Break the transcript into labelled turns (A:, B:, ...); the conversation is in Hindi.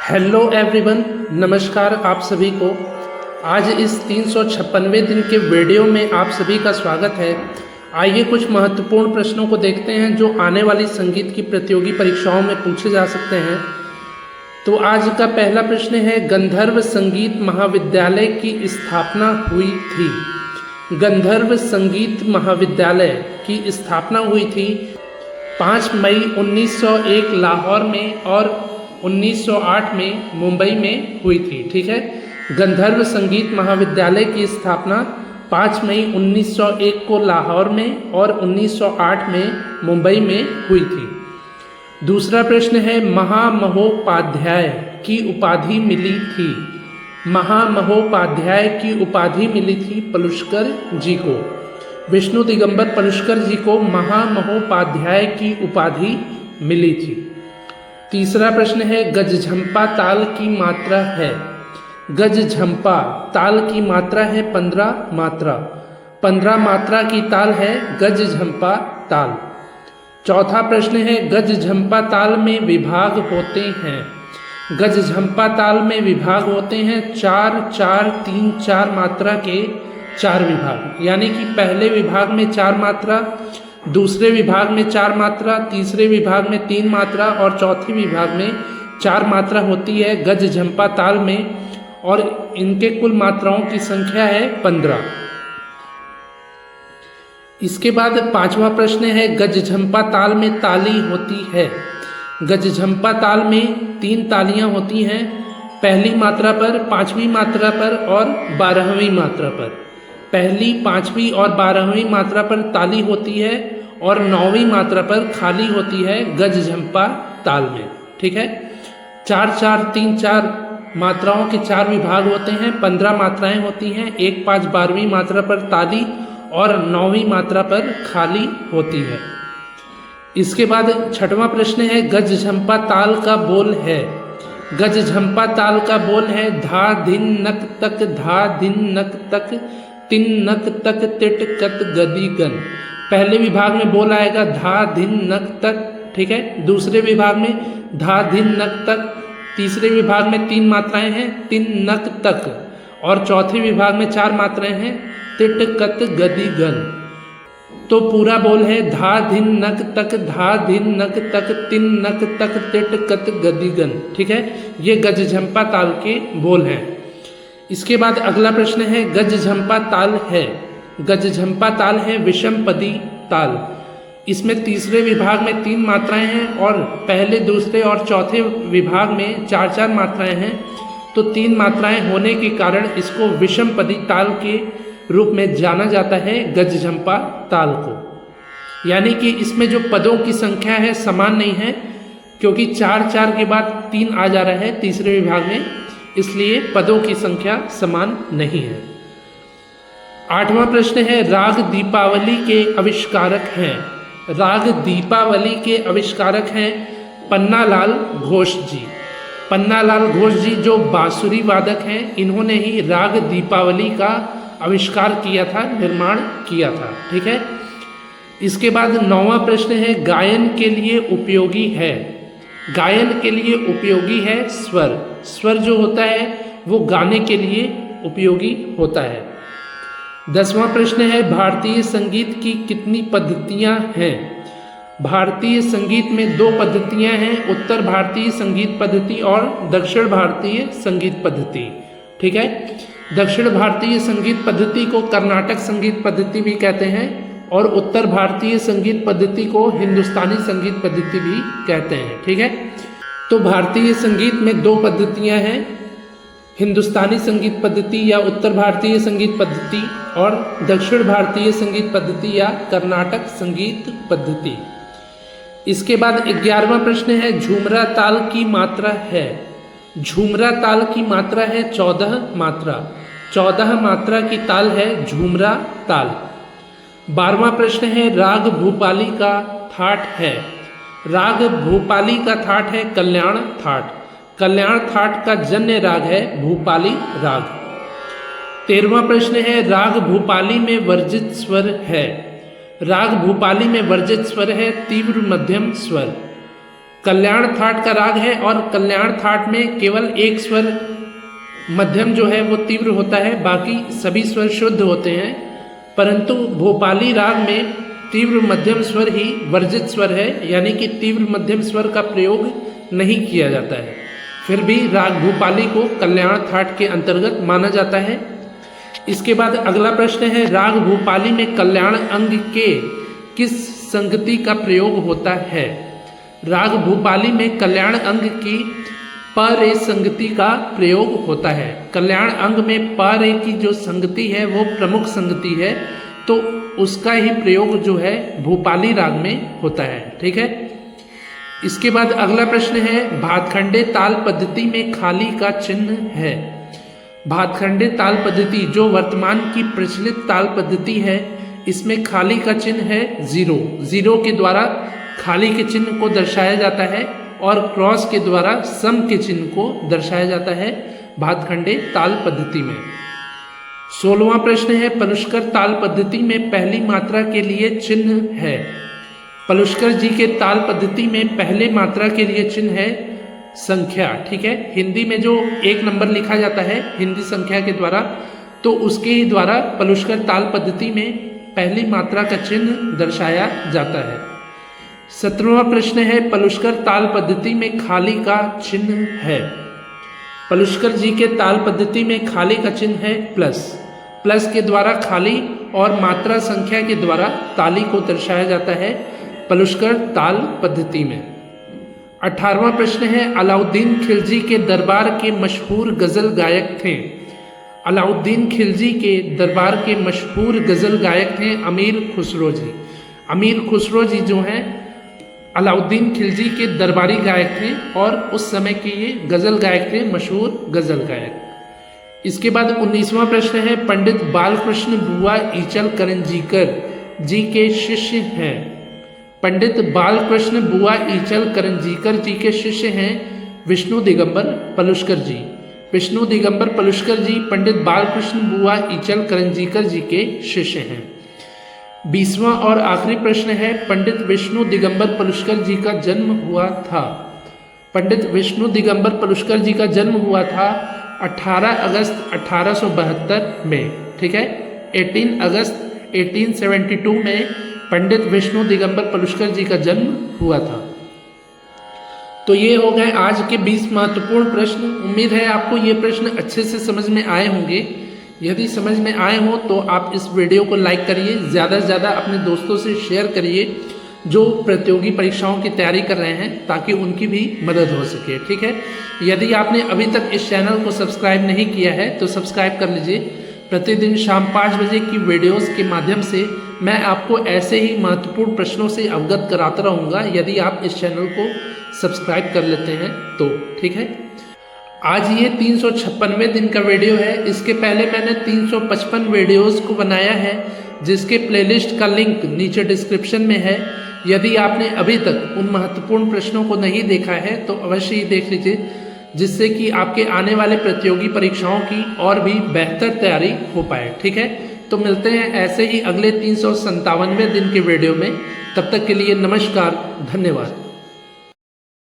A: हेलो एवरीवन, नमस्कार आप सभी को। आज इस 356वें दिन के वीडियो में आप सभी का स्वागत है। आइए कुछ महत्वपूर्ण प्रश्नों को देखते हैं जो आने वाली संगीत की प्रतियोगी परीक्षाओं में पूछे जा सकते हैं। तो आज का पहला प्रश्न है, गंधर्व संगीत महाविद्यालय की स्थापना हुई थी। गंधर्व संगीत महाविद्यालय की स्थापना हुई थी 5 मई 1901 लाहौर में और 1908 में मुंबई में हुई थी। ठीक है, गंधर्व संगीत महाविद्यालय की स्थापना 5 मई 1901 को लाहौर में और 1908 में मुंबई में हुई थी। दूसरा प्रश्न है, महामहोपाध्याय की उपाधि मिली थी। महामहोपाध्याय की उपाधि मिली थी पलुस्कर जी को। विष्णु दिगंबर पलुस्कर जी को महामहोपाध्याय की उपाधि मिली थी। तीसरा प्रश्न है, गजझंपा ताल की मात्रा है। गजझंपा ताल की मात्रा है 15 मात्रा। 15 मात्रा की ताल है गजझंपा ताल। चौथा प्रश्न है, गजझंपा ताल में विभाग होते हैं। गजझंपा ताल में विभाग होते हैं 4 4 3 4 मात्रा के 4 विभाग, यानी कि पहले विभाग में 4 मात्रा, दूसरे विभाग में 4 मात्रा, तीसरे विभाग में 3 मात्रा और चौथे विभाग में 4 मात्रा होती है गजझंपा ताल में, और इनके कुल मात्राओं की संख्या है 15। इसके बाद पांचवा प्रश्न है, गजझंपा ताल में ताली होती है। गजझंपा ताल में 3 तालियां होती हैं, पहली मात्रा पर, 5वीं मात्रा पर और 12वीं मात्रा पर। पहली, 5वीं और 12वीं मात्रा पर ताली होती है और 9वीं मात्रा पर खाली होती है गजझंपा ताल में। ठीक है, 4 4 3 4 मात्राओं के 4 विभाग होते हैं, 15 मात्राएं होती हैं, 1 5 12वीं मात्रा पर ताली और 9वीं मात्रा पर खाली होती है। इसके बाद छठवां प्रश्न है, गजझंपा ताल का बोल है। गजझंपा ताल का बोल है, धा धिन नक तक, धा धिन नक तक, तिन नक तक, तिट कत गदी गन। पहले विभाग में बोल आएगा धा धिन नक तक। ठीक है, दूसरे विभाग में धा धिन नक तक, तीसरे विभाग में 3 मात्राएं हैं, तिन नक तक, और चौथे विभाग में 4 मात्राएं हैं, तिट कत गदी गन। तो पूरा बोल है धा धिन नक तक, धा धिन नक तक, तिन नक तक, तिट कत गदी गन। ठीक है, ये गजझंपा ताल के बोल हैं। इसके बाद अगला प्रश्न है, गजझंपा ताल है। गजझंपा ताल है विषमपदी ताल। इसमें तीसरे विभाग में 3 मात्राएं हैं और पहले, दूसरे और चौथे विभाग में 4 4 मात्राएं हैं। तो 3 मात्राएं होने के कारण इसको विषमपदी ताल के रूप में जाना जाता है गजझंपा ताल को। यानी कि इसमें जो पदों की संख्या है समान नहीं है, क्योंकि 4 4 के बाद 3 आ जा रहा है तीसरे विभाग में, इसलिए पदों की संख्या समान नहीं है। 8वां प्रश्न है, राग दीपावली के आविष्कारक हैं। राग दीपावली के आविष्कारक हैं पन्नालाल घोष जी। पन्नालाल घोष जी जो बांसुरी वादक हैं, इन्होंने ही राग दीपावली का आविष्कार किया था, निर्माण किया था। ठीक है, इसके बाद 9वां प्रश्न है, गायन के लिए उपयोगी है। गायन के लिए उपयोगी है स्वर। स्वर जो होता है वो गाने के लिए उपयोगी होता है। 10वां प्रश्न है, भारतीय संगीत की कितनी पद्धतियां हैं। भारतीय संगीत में 2 पद्धतियां हैं, उत्तर भारतीय संगीत पद्धति और दक्षिण भारतीय संगीत पद्धति। ठीक है, दक्षिण भारतीय संगीत पद्धति को कर्नाटक संगीत पद्धति भी कहते हैं और उत्तर भारतीय संगीत पद्धति को हिंदुस्तानी संगीत पद्धति भी कहते हैं। ठीक है, तो भारतीय संगीत में 2 पद्धतियां हैं, हिंदुस्तानी संगीत पद्धति या उत्तर भारतीय संगीत पद्धति और दक्षिण भारतीय संगीत पद्धति या कर्नाटक संगीत पद्धति। इसके बाद 11वां प्रश्न है, झूमरा ताल की मात्रा है। झूमरा ताल की मात्रा है 14 मात्रा। 14 मात्रा की ताल है झूमरा ताल। 12वां प्रश्न है, राग भूपाली का थाट है। राग भूपाली का थाट है कल्याण थाट। कल्याण थाट का जन्य राग है भूपाली राग। 13वां प्रश्न है, राग भूपाली में वर्जित स्वर है। राग भूपाली में वर्जित स्वर है तीव्र मध्यम स्वर। कल्याण थाट का राग है और कल्याण थाट में केवल एक स्वर मध्यम जो है वो तीव्र होता है, बाकी सभी स्वर शुद्ध होते हैं। परंतु भोपाली राग में तीव्र मध्यम स्वर ही वर्जित स्वर है, यानी कि तीव्र मध्यम स्वर का प्रयोग नहीं किया जाता है। फिर भी राग भूपाली को कल्याण थाट के अंतर्गत माना जाता है। इसके बाद अगला प्रश्न है, राग भूपाली में कल्याण अंग के किस संगति का प्रयोग होता है? राग भूपाली में कल्याण अंग की प रे संगति का प्रयोग होता है। कल्याण अंग में प रे की जो संगति है वो प्रमुख संगति है, तो उसका ही प्रयोग जो है भूपाली राग में होता है। ठीक है। इसके बाद अगला प्रश्न है, भातखंडे ताल पद्धति में खाली का चिन्ह है। भातखंडे ताल पद्धति जो वर्तमान की प्रचलित ताल पद्धति है, इसमें खाली का चिन्ह है जीरो। जीरो के द्वारा खाली के चिन्ह को दर्शाया जाता है और क्रॉस के द्वारा सम के चिन्ह को दर्शाया जाता है भातखंडे ताल पद्धति में। 16वां प्रश्न है, पलुष्कर ताल पद्धति में पहली मात्रा के लिए चिन्ह है। पलुष्कर जी के ताल पद्धति में पहले मात्रा के लिए चिन्ह है संख्या। ठीक है। हिंदी में जो 1 नंबर लिखा जाता है हिंदी संख्या के द्वारा, तो उसके ही द्वारा पलुष्कर ताल पद्धति में पहली मात्रा का चिन्ह दर्शाया जाता है। 17वां प्रश्न है, पलुष्कर ताल पद्धति में खाली का चिन्ह है। पलुष्कर जी के ताल पद्धति में खाली का चिन्ह है प्लस। प्लस के द्वारा खाली और मात्रा संख्या के द्वारा ताली को दर्शाया जाता है पलुष्कर ताल पद्धति में। 18वां प्रश्न है, अलाउद्दीन खिलजी के दरबार के मशहूर गज़ल गायक थे। अलाउद्दीन खिलजी के दरबार के मशहूर गज़ल गायक थे अमीर खुसरो जी। अमीर खुसरो जी जो हैं अलाउद्दीन खिलजी के दरबारी गायक थे और उस समय के ये गज़ल गायक थे, मशहूर गज़ल गायक। इसके बाद 19वां प्रश्न है, पंडित बालकृष्ण बुआ ईचल करंजीकर जी के शिष्य हैं। पंडित बालकृष्ण बुआ ईचल करंजीकर जी के शिष्य हैं विष्णु दिगंबर पलुष्कर जी। विष्णु दिगंबर पलुष्कर जी पंडित बालकृष्ण बुआ ईचल करंजीकर जी के शिष्य हैं। 20वां और आखिरी प्रश्न है, पंडित विष्णु दिगंबर पलुष्कर जी का जन्म हुआ था। पंडित विष्णु दिगंबर पलुष्कर जी का जन्म हुआ था 18 अगस्त 1872 में। ठीक है। 18 अगस्त 1872 में पंडित विष्णु दिगंबर पलुष्कर जी का जन्म हुआ था। तो ये हो गए आज के 20 महत्वपूर्ण प्रश्न। उम्मीद है आपको ये प्रश्न अच्छे से समझ में आए होंगे। यदि समझ में आए हों तो आप इस वीडियो को लाइक करिए, ज़्यादा से ज़्यादा अपने दोस्तों से शेयर करिए जो प्रतियोगी परीक्षाओं की तैयारी कर रहे हैं, ताकि उनकी भी मदद हो सके। ठीक है। यदि आपने अभी तक इस चैनल को सब्सक्राइब नहीं किया है तो सब्सक्राइब कर लीजिए। प्रतिदिन शाम 5 बजे की वीडियोस के माध्यम से मैं आपको ऐसे ही महत्वपूर्ण प्रश्नों से अवगत कराता रहूँगा, यदि आप इस चैनल को सब्सक्राइब कर लेते हैं तो। ठीक है। आज ये 356वें दिन का वीडियो है। इसके पहले मैंने 355 वीडियोस को बनाया है, जिसके प्लेलिस्ट का लिंक नीचे डिस्क्रिप्शन में है। यदि आपने अभी तक उन महत्वपूर्ण प्रश्नों को नहीं देखा है तो अवश्य ही देख लीजिए, जिससे कि आपके आने वाले प्रतियोगी परीक्षाओं की और भी बेहतर तैयारी हो पाए। ठीक है। तो मिलते हैं ऐसे ही अगले 357वें दिन के वीडियो में। तब तक के लिए नमस्कार, धन्यवाद।